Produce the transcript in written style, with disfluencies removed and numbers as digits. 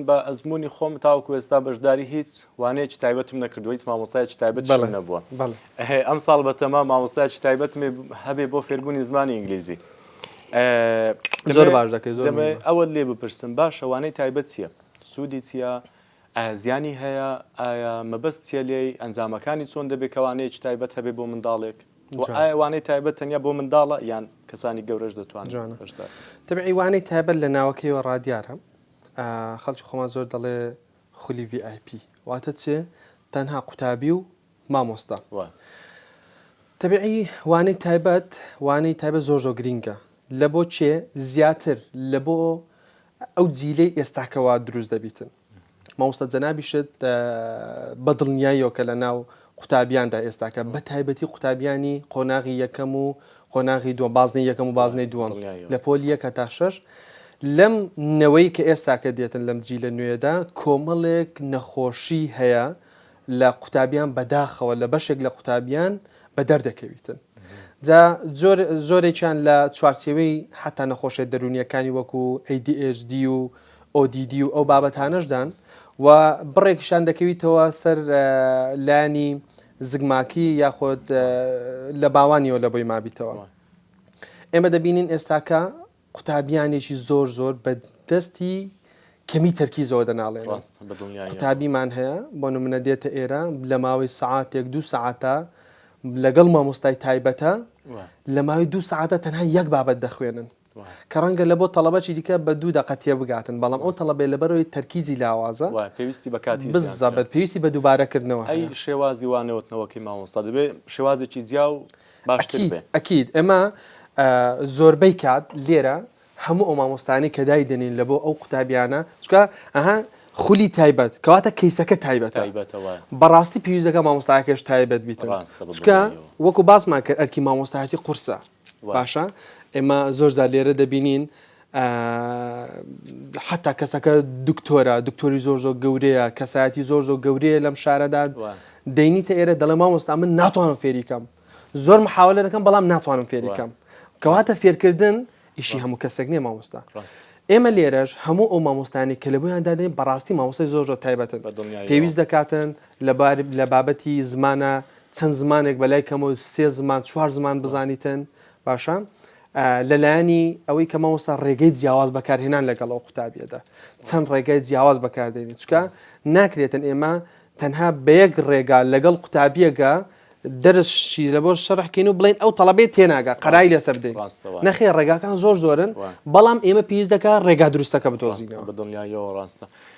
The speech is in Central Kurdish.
بە ئەزمموی خۆم تاوەکو ئێستا بەشداری هیچ وانەیەکی تایبەتم نەکردو هیچ مامۆستایەکی تایبەتم نەبووە ئەم ساڵ بەتەما مامۆستایەکی تایبەتم هەبێ بۆ فێربوونی زمانی ئینگلیزی زۆر باش دەکەی زۆر ئەوە لێ بپرسم باش شەوانەی تایبەت چییە سوودی چییە زیانی هەیە ئایا مەبەست چیە لێ ئەنجامەکانی چۆن دەبێت کەوانەیەکی تایبەت هەبێ بۆ منداڵێک ئەوانەی تایبەت تەنیا بۆ منداڵە یان کەسانی گەورەش دەتوانن تەبیعی وانەی تایبەت لە ناوەکەیەوە ڕادیارە خەڵکی خۆمان زۆر دەڵێ خولی VIP واتە چێ تەنها قوتابی و مامۆستا تەبیعی وانەی تایبەت زۆر گرینگە لە بۆ چێ زیاتر لە بۆ ئەو جیلەی ئێستاکەوە دروست دەبیتن مامۆستا جەنابیشت بە دڵنیاییەوە کە لە ناو قوتابیاندا ئێستاکە بە تایبەتی قوتابیانی قۆناغی یەکەم و قۆناغی دووەم بازنەی یەکەم و بازنەی دووەم لە پۆلی یەکە تا شەش لەم نەوەی کە ئێستاکە دێتن لەم جیلە نوێدا کۆمەڵێک نەخۆشی هەیە لە قوتابیان بەداخەوە لە بەشێک لە قوتابیان بە دەردەکەویتن جا زۆرێکیان لە چوارچێوەی حتا نەخۆشیە دەرونیەکانی وەکو ADHD و ODD و ئەو بابەتانەشدان و بڕێکشان دەکەویتەوە سەر لانی زگماکی یاخۆت لە باوانیەوە لە بۆی مابیتەوە ئێمە دەبینین ئێستاکە قوتابیانێکی زۆر بە دەستی کەمی تەرکیزەوە دەناڵێن قوتابیمان هەیە بۆ نمونە دێتە ئێرە لە ماوەی سەعاتێک 2 سەعاتە لەگەڵ مامۆستای تایبەتە لە ماوەی 2 سەعاتە تەنها یەک بابەت دەخوێنن کە ڕەنگە لە بۆ تەڵەبەتی دیکە بە 2 دقە تێبگاتن بەڵام ئەو تەڵەبێ لەبەرەوەی تەرکیزی لاوازە پێویستی بە کاتی بزەبەت پێویستی بە دووبارەکردنەوە ئەی شێوازی وانەوەتنەوەکی مامۆستا دەبێت شێوازێکی جیا و باشتر بێ ئەکید ئێمە زۆربەی کات لێرە هەموو ئەو مامۆستانی کە دای دەنین لە بۆ ئەو قوتابیانە چکە ئەها خولی تایبەت کەواتە کەیسەکە تایبەتە بەڕاستی پێویستەکە مامۆستایەکەش تایبەت بیتن چکە وەکو باسمان کرد ئەرکی مامۆستایەتی قورسە باشە ئێمە زۆرجار لێرە دەبینین حتا کەسەکە دکتۆری زۆر گەورەیە کەسایەتی زۆر گەورەیە لەم شارەدا دەینیتە ئێرە دەڵێ مامۆستا من ناتوانم فێریکەم زۆر محاولە دەکەم بەڵام ناتوانم فێریکەم کەواتە فێرکردن ئیشی هەموو کەسێک نییە مامۆستا ئێمە لێرەش هەموو ئەو مامۆستانی کە لە بۆیان دادەین بەڕاستی مامۆستای زۆر تایبەتن پێویست دەکاتن لە بابەتی زمانە چەند زمانێک بەلای کەمەوە 3 زمان 4 زمان بزانیتن باشە لەلایەنی ئەوەی کە مامۆستا ڕێگەی جیاواز بەکارهێنان لەگەڵ ئەو قوتابیەدا چەند ڕێگای جیاواز بەکاردێنین چکە ناکرێتن ئێمە تەنها بە یەک ڕێگا لەگەڵ قوتابیەکە دەرسشی لە بۆ شەڕحکەین و بڵین ئەو تەڵەبێت تێناگە قەرای لەسەر بدەین نەخێ ڕێگاکان زۆرن بەڵام ئێمە پێویست دەکات ڕێگا دروستەکە بتۆزینەوە بە دڵنیاییەوە ڕاستە